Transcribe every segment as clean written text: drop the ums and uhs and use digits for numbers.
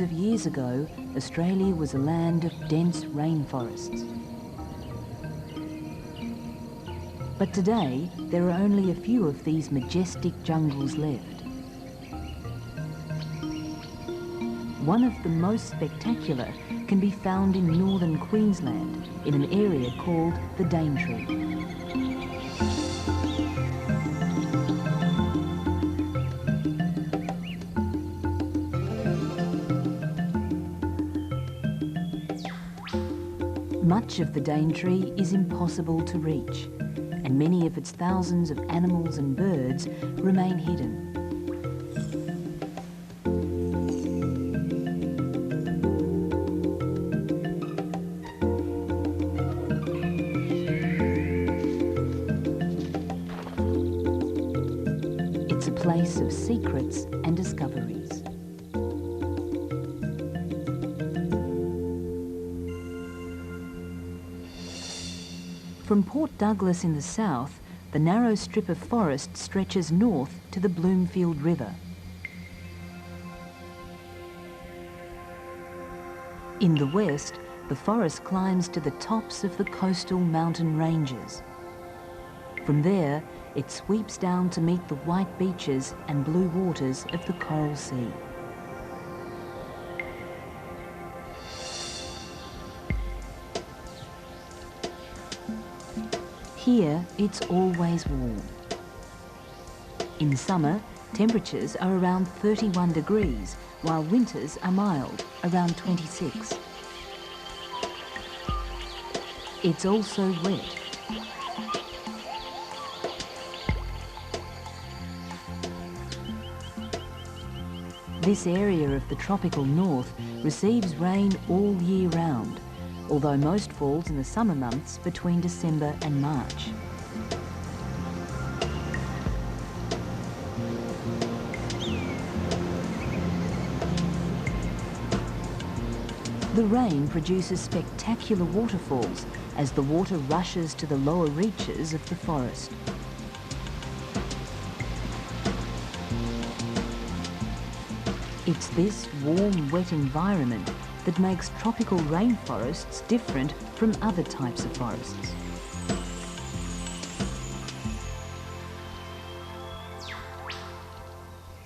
Millions of years ago, Australia was a land of dense rainforests. But today, there are only a few of these majestic jungles left. One of the most spectacular can be found in northern Queensland, in an area called the Daintree. Much of the Daintree is impossible to reach, and many of its thousands of animals and birds remain hidden. It's a place of secrets and discoveries. From Port Douglas in the south, the narrow strip of forest stretches north to the Bloomfield River. In the west, the forest climbs to the tops of the coastal mountain ranges. From there, it sweeps down to meet the white beaches and blue waters of the Coral Sea. Here, it's always warm. In summer, temperatures are around 31 degrees, while winters are mild, around 26. It's also wet. This area of the tropical north receives rain all year round, although most falls in the summer months between December and March. The rain produces spectacular waterfalls as the water rushes to the lower reaches of the forest. It's this warm, wet environment that makes tropical rainforests different from other types of forests.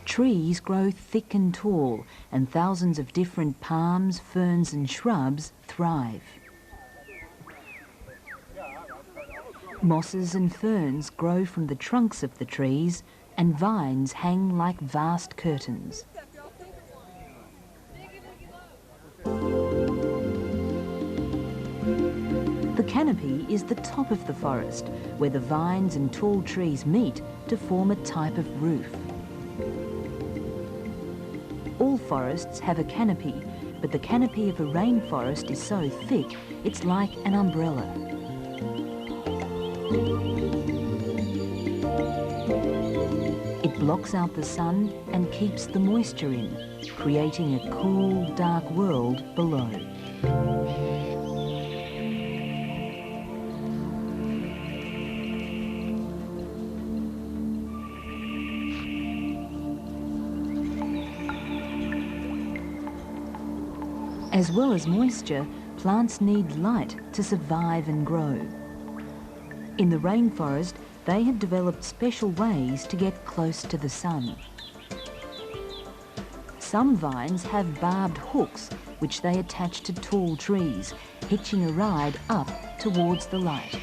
Trees grow thick and tall, and thousands of different palms, ferns and shrubs thrive. Mosses and ferns grow from the trunks of the trees, and vines hang like vast curtains. The canopy is the top of the forest, where the vines and tall trees meet to form a type of roof. All forests have a canopy, but the canopy of a rainforest is so thick, it's like an umbrella. It blocks out the sun and keeps the moisture in, creating a cool, dark world below. As well as moisture, plants need light to survive and grow. In the rainforest, they have developed special ways to get close to the sun. Some vines have barbed hooks which they attach to tall trees, hitching a ride up towards the light.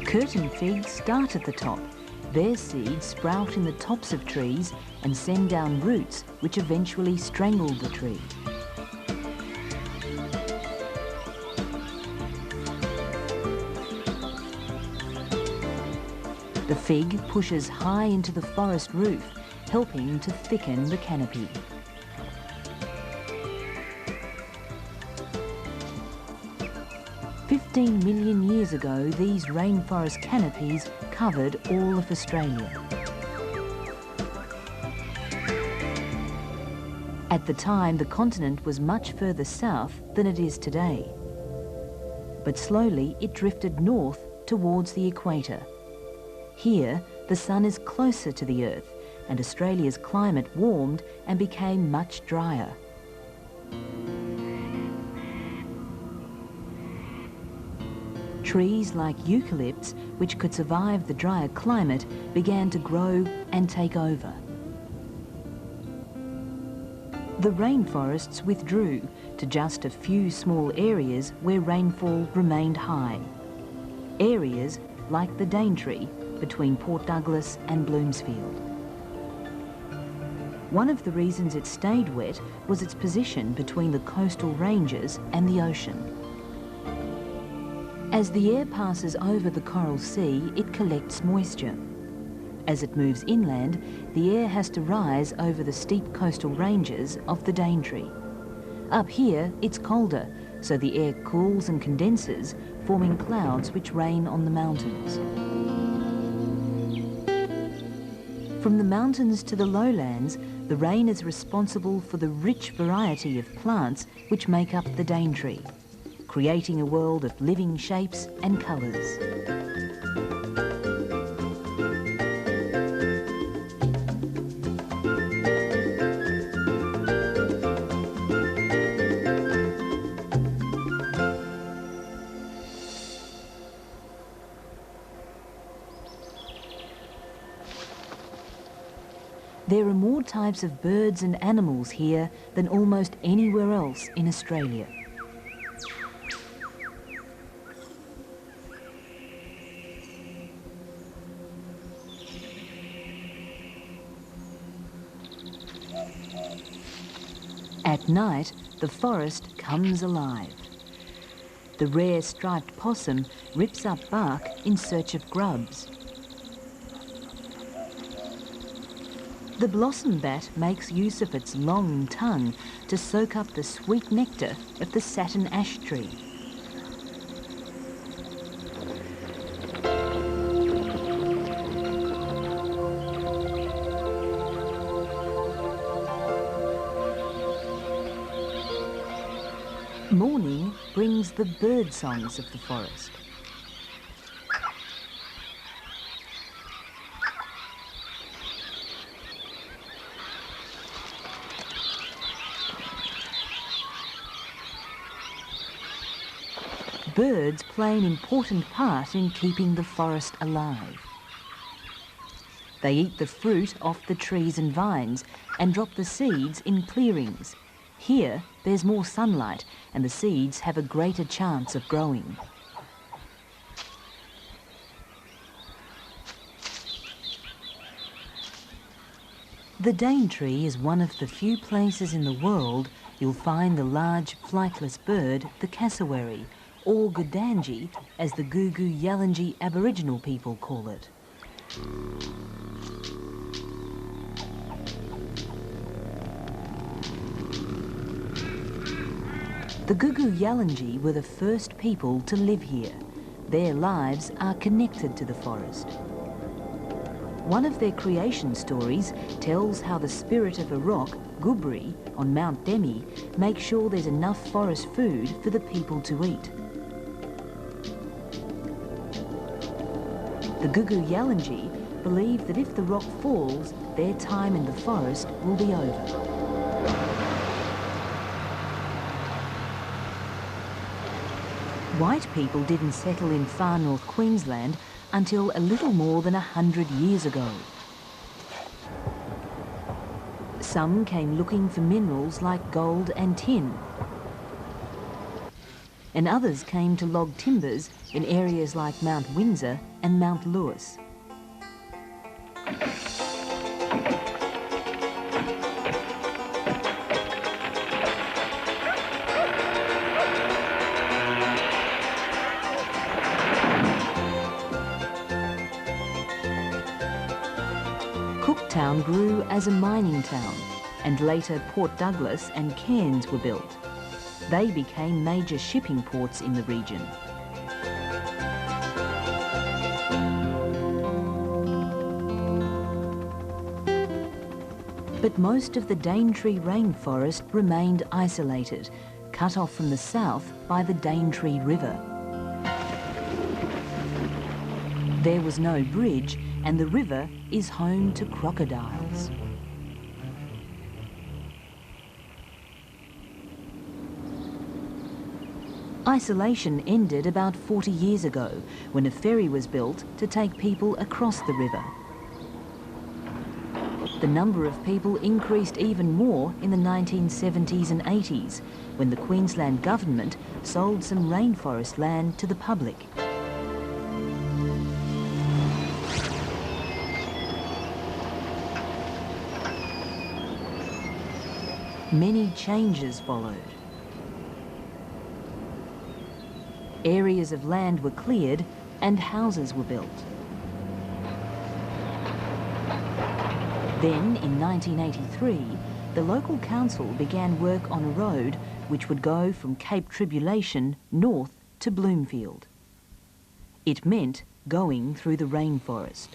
Curtain figs start at the top. Their seeds sprout in the tops of trees and send down roots which eventually strangle the tree. The fig pushes high into the forest roof, helping to thicken the canopy. $15 million years ago, these rainforest canopies covered all of Australia. At the time, the continent was much further south than it is today. But slowly, it drifted north towards the equator. Here, the sun is closer to the Earth, and Australia's climate warmed and became much drier. Trees like eucalypts, which could survive the drier climate, began to grow and take over. The rainforests withdrew to just a few small areas where rainfall remained high. Areas like the Daintree between Port Douglas and Bloomsfield. One of the reasons it stayed wet was its position between the coastal ranges and the ocean. As the air passes over the Coral Sea, it collects moisture. As it moves inland, the air has to rise over the steep coastal ranges of the Daintree. Up here, it's colder, so the air cools and condenses, forming clouds which rain on the mountains. From the mountains to the lowlands, the rain is responsible for the rich variety of plants which make up the Daintree, creating a world of living shapes and colours. There are more types of birds and animals here than almost anywhere else in Australia. At night, the forest comes alive. The rare striped possum rips up bark in search of grubs. The blossom bat makes use of its long tongue to soak up the sweet nectar of the satin ash tree. Morning brings the bird songs of the forest. Birds play an important part in keeping the forest alive. They eat the fruit off the trees and vines and drop the seeds in clearings. Here, there's more sunlight and the seeds have a greater chance of growing. The Daintree is one of the few places in the world you'll find the large flightless bird, the cassowary, or Gudanji, as the Gugu Yalanji Aboriginal people call it. The Gugu Yalanji were the first people to live here. Their lives are connected to the forest. One of their creation stories tells how the spirit of a rock, Gubri, on Mount Demi, makes sure there's enough forest food for the people to eat. The Gugu Yalanji believe that if the rock falls, their time in the forest will be over. White people didn't settle in far north Queensland until a little more than 100 years ago. Some came looking for minerals like gold and tin, and others came to log timbers in areas like Mount Windsor and Mount Lewis. Cooktown grew as a mining town, and later Port Douglas and Cairns were built. They became major shipping ports in the region. But most of the Daintree rainforest remained isolated, cut off from the south by the Daintree River. There was no bridge, and the river is home to crocodiles. Isolation ended about 40 years ago when a ferry was built to take people across the river. The number of people increased even more in the 1970s and 80s when the Queensland government sold some rainforest land to the public. Many changes followed. Areas of land were cleared and houses were built. Then, in 1983, the local council began work on a road which would go from Cape Tribulation north to Bloomfield. It meant going through the rainforest.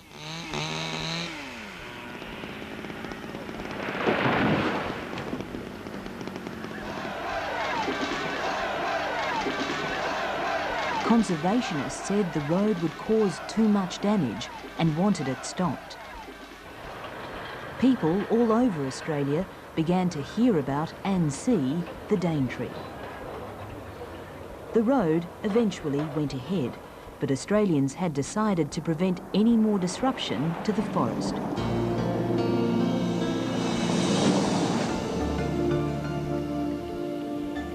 Conservationists said the road would cause too much damage and wanted it stopped. People all over Australia began to hear about and see the Daintree. The road eventually went ahead, but Australians had decided to prevent any more disruption to the forest.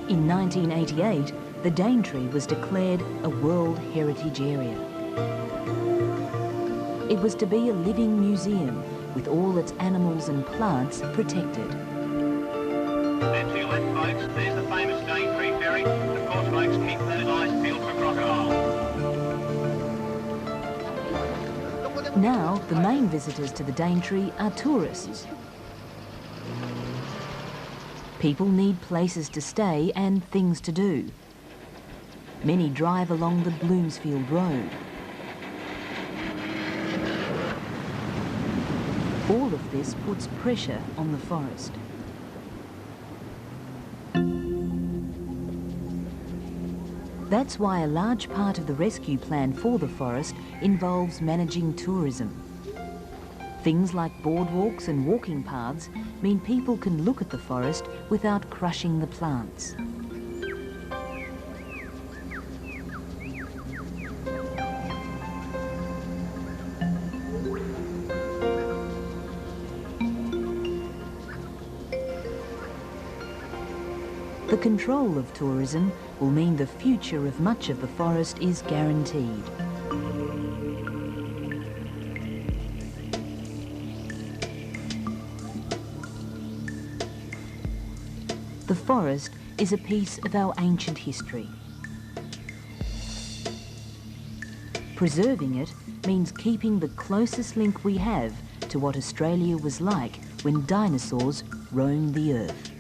In 1988, the Daintree was declared a World Heritage Area. It was to be a living museum with all its animals and plants protected. And to your left, folks, there's the famous Daintree ferry. Of course, folks, keep those eyes peeled for crocodiles. Now, the main visitors to the Daintree are tourists. People need places to stay and things to do. Many drive along the Bloomsfield Road. All of this puts pressure on the forest. That's why a large part of the rescue plan for the forest involves managing tourism. Things like boardwalks and walking paths mean people can look at the forest without crushing the plants. The control of tourism will mean the future of much of the forest is guaranteed. The forest is a piece of our ancient history. Preserving it means keeping the closest link we have to what Australia was like when dinosaurs roamed the earth.